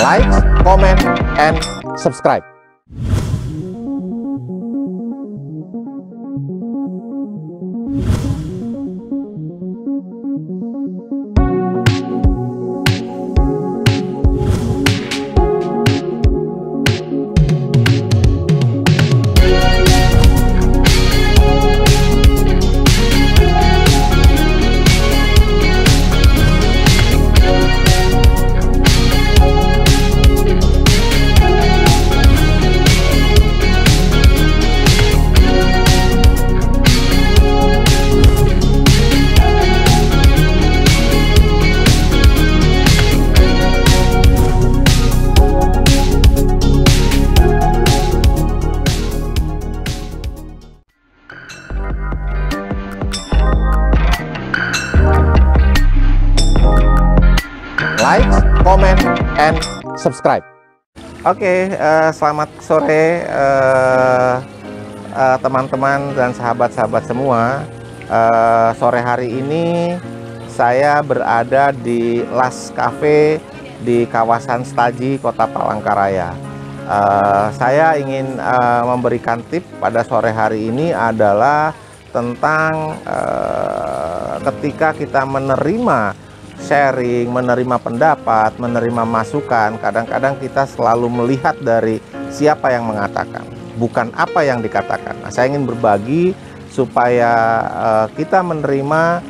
like, comment, and subscribe. Like, comment, and subscribe. Oke, selamat sore teman-teman dan sahabat-sahabat semua. Sore hari ini saya berada di Las Cafe di kawasan Setaji, Kota Palangkaraya. Saya ingin memberikan tip pada sore hari ini adalah tentang ketika kita menerima sharing, menerima pendapat, menerima masukan, kadang-kadang kita selalu melihat dari siapa yang mengatakan, bukan apa yang dikatakan. Nah, saya ingin berbagi supaya kita menerima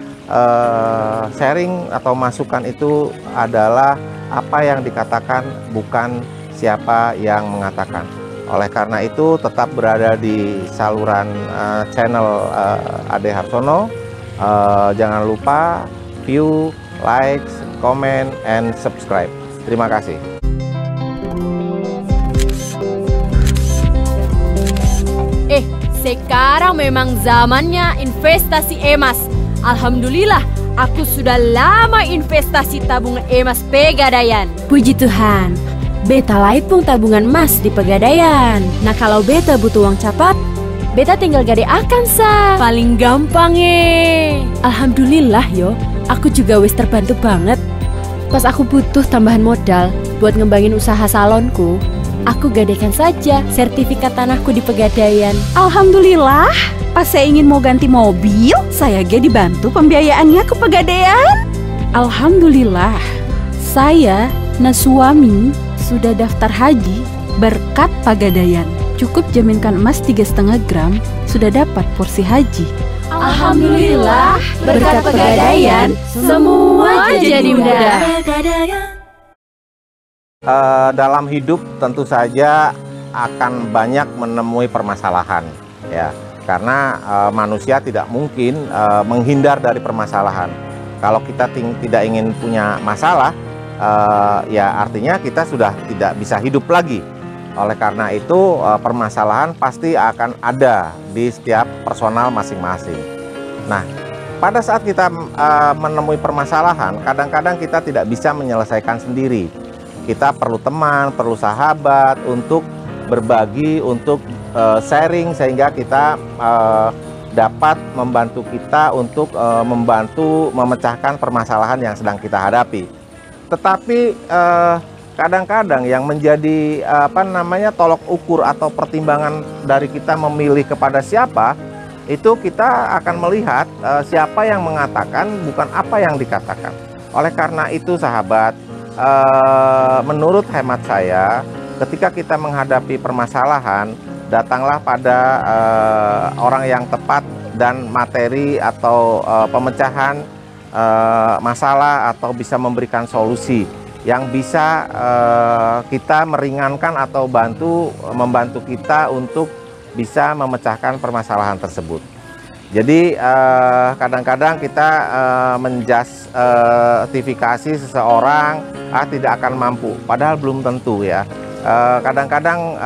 sharing atau masukan itu adalah apa yang dikatakan, bukan siapa yang mengatakan. Oleh karena itu, tetap berada di saluran channel Ade Harsono. Jangan lupa view, like, comment, and subscribe. Terima kasih. Sekarang memang zamannya investasi emas. Alhamdulillah, aku sudah lama investasi tabungan emas Pegadaian. Puji Tuhan, beta pun tabungan emas di Pegadaian. Nah, kalau beta butuh uang cepat, beta tinggal gade akan sa. Paling gampang Alhamdulillah yo. Aku juga wis terbantu banget. Pas aku butuh tambahan modal buat ngembangin usaha salonku, aku gadekan saja sertifikat tanahku di Pegadaian. Alhamdulillah, pas saya ingin mau ganti mobil, saya dibantu pembiayaannya ke Pegadaian. Alhamdulillah, saya na suami sudah daftar haji berkat Pegadaian. Cukup jaminkan emas 3,5 gram, sudah dapat porsi haji. Alhamdulillah, berkat Pegadaian, semua jadi mudah. Dalam hidup tentu saja akan banyak menemui permasalahan, ya, karena manusia tidak mungkin menghindar dari permasalahan. Kalau kita tidak ingin punya masalah, ya artinya kita sudah tidak bisa hidup lagi. Oleh karena itu, permasalahan pasti akan ada di setiap personal masing-masing. Nah, pada saat kita menemui permasalahan, kadang-kadang kita tidak bisa menyelesaikan sendiri. Kita perlu teman, perlu sahabat untuk berbagi, untuk sharing, sehingga kita dapat membantu kita untuk membantu memecahkan permasalahan yang sedang kita hadapi. Tetapi kadang-kadang yang menjadi tolok ukur atau pertimbangan dari kita memilih kepada siapa, itu kita akan melihat siapa yang mengatakan, bukan apa yang dikatakan. Oleh karena itu sahabat, menurut hemat saya, ketika kita menghadapi permasalahan, datanglah pada orang yang tepat, dan materi atau pemecahan masalah atau bisa memberikan solusi yang bisa kita meringankan atau membantu kita untuk bisa memecahkan permasalahan tersebut. Jadi kadang-kadang kita menjustifikasi seseorang tidak akan mampu, padahal belum tentu ya. Kadang-kadang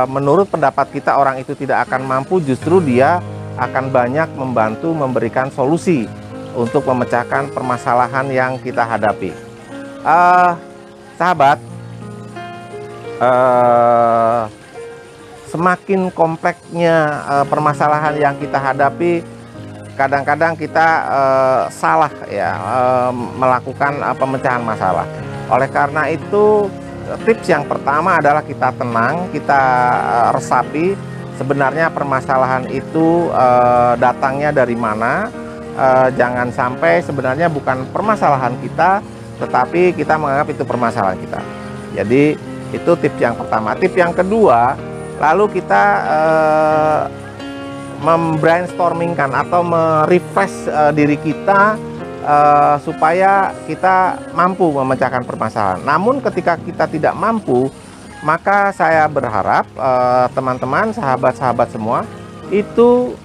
menurut pendapat kita orang itu tidak akan mampu, justru dia akan banyak membantu memberikan solusi untuk memecahkan permasalahan yang kita hadapi. Sahabat, semakin kompleksnya permasalahan yang kita hadapi, kadang-kadang kita salah ya melakukan pemecahan masalah. Oleh karena itu tips yang pertama adalah kita tenang, kita resapi sebenarnya permasalahan itu datangnya dari mana. Jangan sampai sebenarnya bukan permasalahan kita, tetapi kita menganggap itu permasalahan kita. Jadi itu tips yang pertama. Tips yang kedua, lalu kita membrainstormingkan atau merefresh diri kita supaya kita mampu memecahkan permasalahan. Namun ketika kita tidak mampu, maka saya berharap teman-teman, sahabat-sahabat semua itu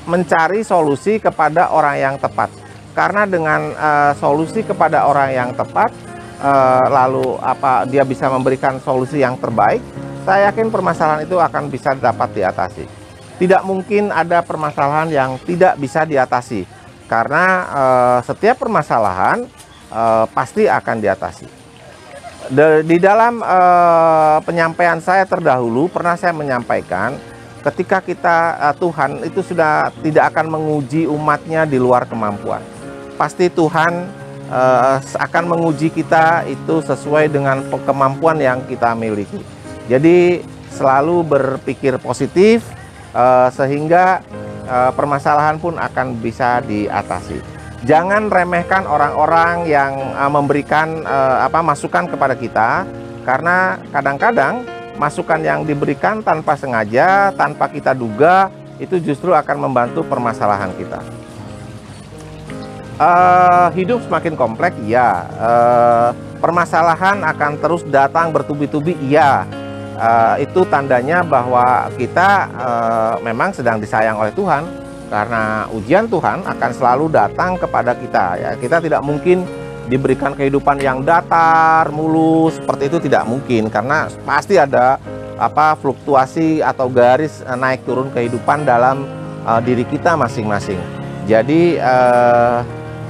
mencari solusi kepada orang yang tepat. Karena dengan solusi kepada orang yang tepat, lalu dia bisa memberikan solusi yang terbaik, saya yakin permasalahan itu akan bisa dapat diatasi. Tidak mungkin ada permasalahan yang tidak bisa diatasi, karena setiap permasalahan pasti akan diatasi. Di dalam penyampaian saya terdahulu pernah saya menyampaikan, ketika Tuhan itu sudah tidak akan menguji umatnya di luar kemampuan. Pasti Tuhan akan menguji kita itu sesuai dengan kemampuan yang kita miliki. Jadi selalu berpikir positif sehingga permasalahan pun akan bisa diatasi. Jangan remehkan orang-orang yang memberikan masukan kepada kita, karena kadang-kadang masukan yang diberikan tanpa sengaja, tanpa kita duga, itu justru akan membantu permasalahan kita. Hidup semakin kompleks, iya. Permasalahan akan terus datang bertubi-tubi, iya. Itu tandanya bahwa kita memang sedang disayang oleh Tuhan, karena ujian Tuhan akan selalu datang kepada kita. Ya, kita tidak mungkin diberikan kehidupan yang datar, mulus, seperti itu tidak mungkin, karena pasti ada fluktuasi atau garis naik turun kehidupan dalam diri kita masing-masing. Jadi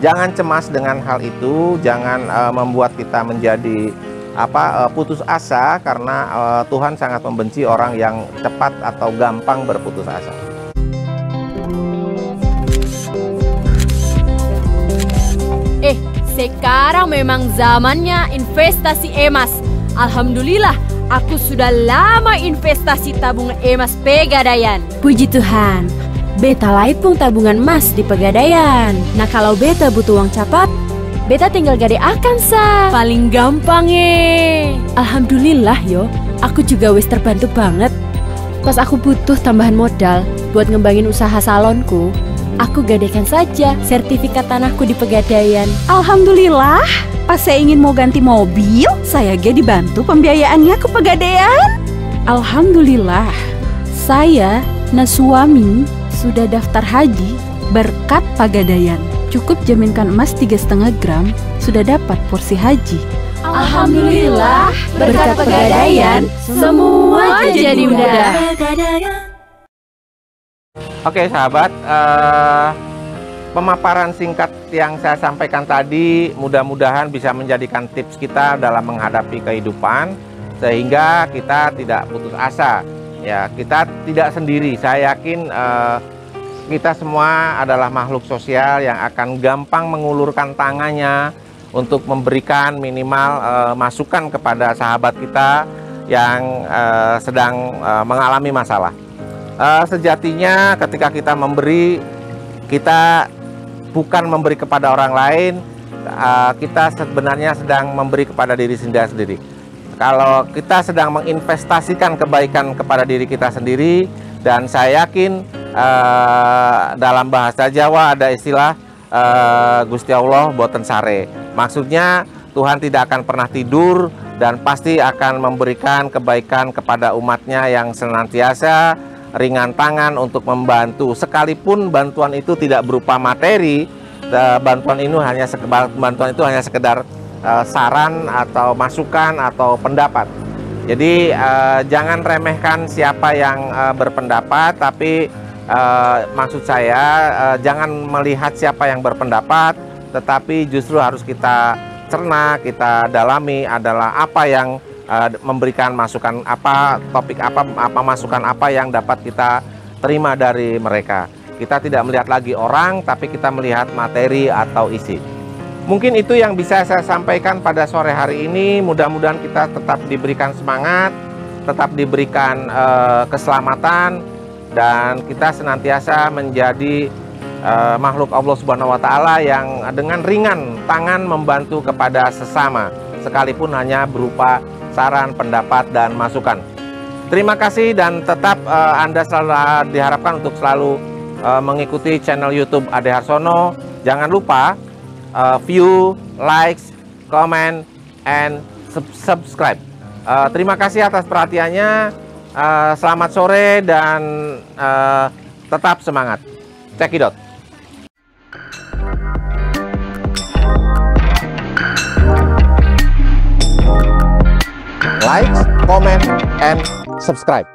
jangan cemas dengan hal itu, jangan membuat kita menjadi putus asa, karena Tuhan sangat membenci orang yang cepat atau gampang berputus asa. Sekarang memang zamannya investasi emas. Alhamdulillah, aku sudah lama investasi tabungan emas Pegadaian. Puji Tuhan, beta laipung tabungan emas di Pegadaian. Nah kalau beta butuh uang cepat, beta tinggal gade akan sa. Paling gampang Alhamdulillah yo, aku juga wis terbantu banget. Pas aku butuh tambahan modal buat ngembangin usaha salonku, aku gadekan saja sertifikat tanahku di Pegadaian. Alhamdulillah, pas saya ingin mau ganti mobil, saya dibantu pembiayaannya ke Pegadaian. Alhamdulillah, saya na suami sudah daftar haji berkat Pegadaian. Cukup jaminkan emas 3,5 gram, sudah dapat porsi haji. Alhamdulillah, berkat Pegadaian, semua jadi mudah. Oke sahabat, pemaparan singkat yang saya sampaikan tadi mudah-mudahan bisa menjadikan tips kita dalam menghadapi kehidupan, sehingga kita tidak putus asa. Ya, kita tidak sendiri. Saya yakin kita semua adalah makhluk sosial yang akan gampang mengulurkan tangannya untuk memberikan minimal masukan kepada sahabat kita yang sedang mengalami masalah. Sejatinya ketika kita memberi, kita bukan memberi kepada orang lain, kita sebenarnya sedang memberi kepada diri sendiri. Kalau kita sedang menginvestasikan kebaikan kepada diri kita sendiri, dan saya yakin dalam bahasa Jawa ada istilah Gusti Allah boten sare. Maksudnya Tuhan tidak akan pernah tidur dan pasti akan memberikan kebaikan kepada umatnya yang senantiasa ringan tangan untuk membantu, sekalipun bantuan itu tidak berupa materi. Bantuan itu hanya sekedar saran atau masukan atau pendapat. Jadi jangan remehkan siapa yang berpendapat, tapi maksud saya jangan melihat siapa yang berpendapat, tetapi justru harus kita cerna, kita dalami adalah apa yang memberikan masukan, topik apa masukan apa yang dapat kita terima dari mereka. Kita tidak melihat lagi orang, tapi kita melihat materi atau isi. Mungkin itu yang bisa saya sampaikan pada sore hari ini. Mudah-mudahan kita tetap diberikan semangat, tetap diberikan keselamatan, dan kita senantiasa menjadi makhluk Allah Subhanahu wa Ta'ala yang dengan ringan tangan membantu kepada sesama, sekalipun hanya berupa saran, pendapat, dan masukan. Terima kasih, dan tetap Anda selalu diharapkan untuk selalu mengikuti channel YouTube Ade Harsono. Jangan lupa view, likes, comment, and subscribe. Terima kasih atas perhatiannya. Selamat sore dan tetap semangat. Cekidot. Like, comment, and subscribe.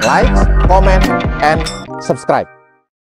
Like, comment, and subscribe.